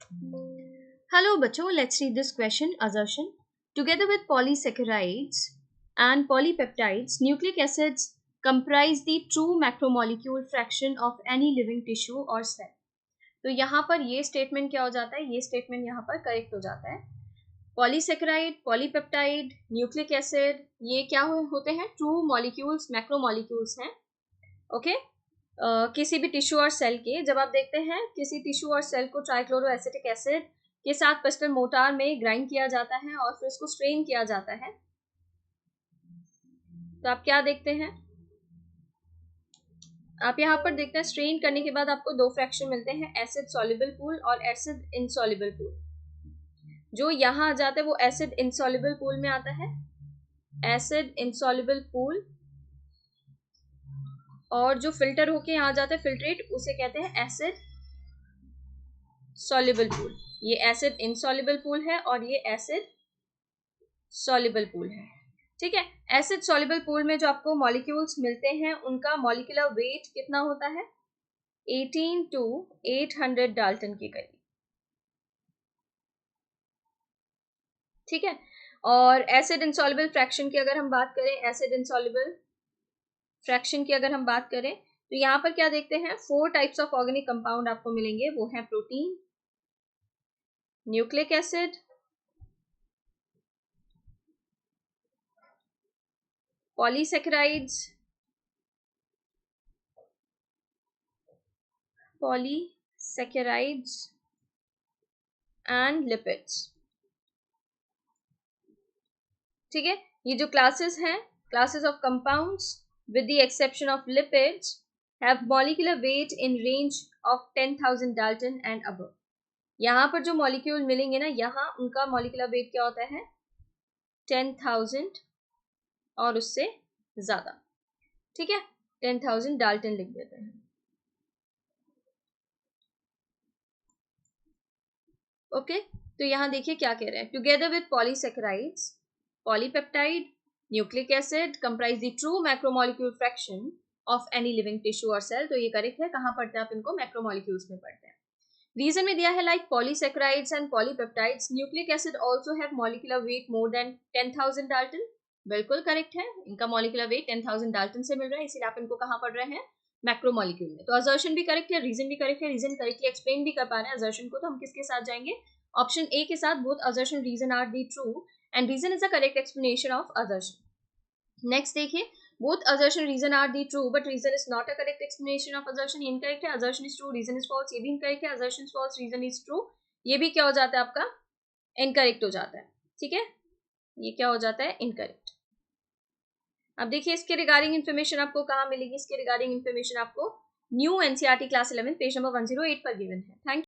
Hello, bachcho. Let's read this question. Assertion. Together with polysaccharides and polypeptides, nucleic acids comprise the true macromolecule fraction of any living tissue or cell. तो यहाँ पर ये statement क्या हो जाता है, ये स्टेटमेंट यहाँ पर करेक्ट हो जाता है. पॉलीसेकेराइड, पॉलीपेप्टाइड, न्यूक्लिक एसिड, ये क्या होते हैं? ट्रू मॉलिक्यूल्स, मैक्रोमॉलिक्यूल्स हैं. ओके. किसी भी टिश्यू और सेल के, जब आप देखते हैं किसी टिश्यू और सेल को ट्राइक्लोरो एसिटिक एसिड के साथ पेस्टल मोटार में ग्राइंड किया जाता है और फिर इसको स्ट्रेन किया जाता है, तो आप क्या देखते हैं? आप यहाँ पर देखते हैं स्ट्रेन करने के बाद आपको दो फ्रैक्शन मिलते हैं, एसिड सॉल्युबल पूल और एसिड इनसॉल्युबल पूल. जो यहाँ आ जाता है वो एसिड इनसॉल्युबल पूल में आता है, एसिड इनसॉल्युबल पूल. और जो फिल्टर होके यहाँ जाता है फिल्ट्रेट, उसे कहते हैं एसिड सॉल्युबल पूल. ये एसिड इनसॉल्युबल पूल है और ये एसिड सॉल्युबल पूल है. ठीक है. एसिड सॉल्युबल पूल में जो आपको मॉलिक्यूल्स मिलते हैं उनका मॉलिक्यूलर वेट कितना होता है? 18 to 800 डाल्टन के करीब. ठीक है. और एसिड इनसॉल्युबल फ्रैक्शन की अगर हम बात करें, एसिड इनसॉल्युबल फ्रैक्शन की अगर हम बात करें, तो यहाँ पर क्या देखते हैं? 4 टाइप्स ऑफ ऑर्गेनिक कंपाउंड आपको मिलेंगे. वो है protein, nucleic acid, polysaccharides, and lipids. ठीक है. ये जो क्लासेस हैं, classes of compounds with the exception of lipids have molecular weight in range of 10,000 Dalton and above. यहाँ पर जो मॉलिक्यूल मिलेंगे ना, यहाँ उनका मॉलिक्यूलर वेट क्या होता है? 10,000 और उससे ज्यादा. ठीक है. 10,000 डाल्टन लिख देते हैं. ओके. तो यहाँ देखिए क्या कह रहे हैं. Together with polysaccharides, polypeptide, nucleic acid comprise the true macromolecule fraction of any living tissue or cell. तो ये करेक्ट है. कहाँ पढ़ते हैं आप इनको? मैक्रोमोलिक्यूल्स में पढ़ते हैं. रीजन में दिया है like polysaccharides and polypeptides, nucleic acid also have molecular weight more than 10,000 Dalton. बिल्कुल करेक्ट है. इनका मॉलिक्यूलर वेट 10,000 डाल्टन से मिल रहा है, इसीलिए आप इनको कहाँ पढ़ रहे हैं? मैक्रोमोलिक्यूल में. तो असर्शन भी करेक्ट है, रीजन भी करेक्ट है. रीजन करेक्टली एक्सप्लेन भी कर पा रहे हैं असर्शन को, तो हम किसके साथ जाएंगे? ऑप्शन ए के साथ. Both assertion reason are the true and reason is the correct explanation of assertion. Next देखिए, both assertion reason are the true but reason is not a correct explanation of assertion. ये incorrect है. assertion is true, reason is false. ये भी incorrect है. assertion is false, reason is true. ये भी क्या हो जाता है आपका? incorrect हो जाता है. ठीक है. ये क्या हो जाता है? incorrect. अब देखिए इसके रिगार्डिंग इन्फॉर्मेशन आपको कहाँ मिलेगी? इसके रिगार्डिंग इन्फॉर्मेशन आपको new NCERT class 11 page number 108 पर गिवन है. Thank you.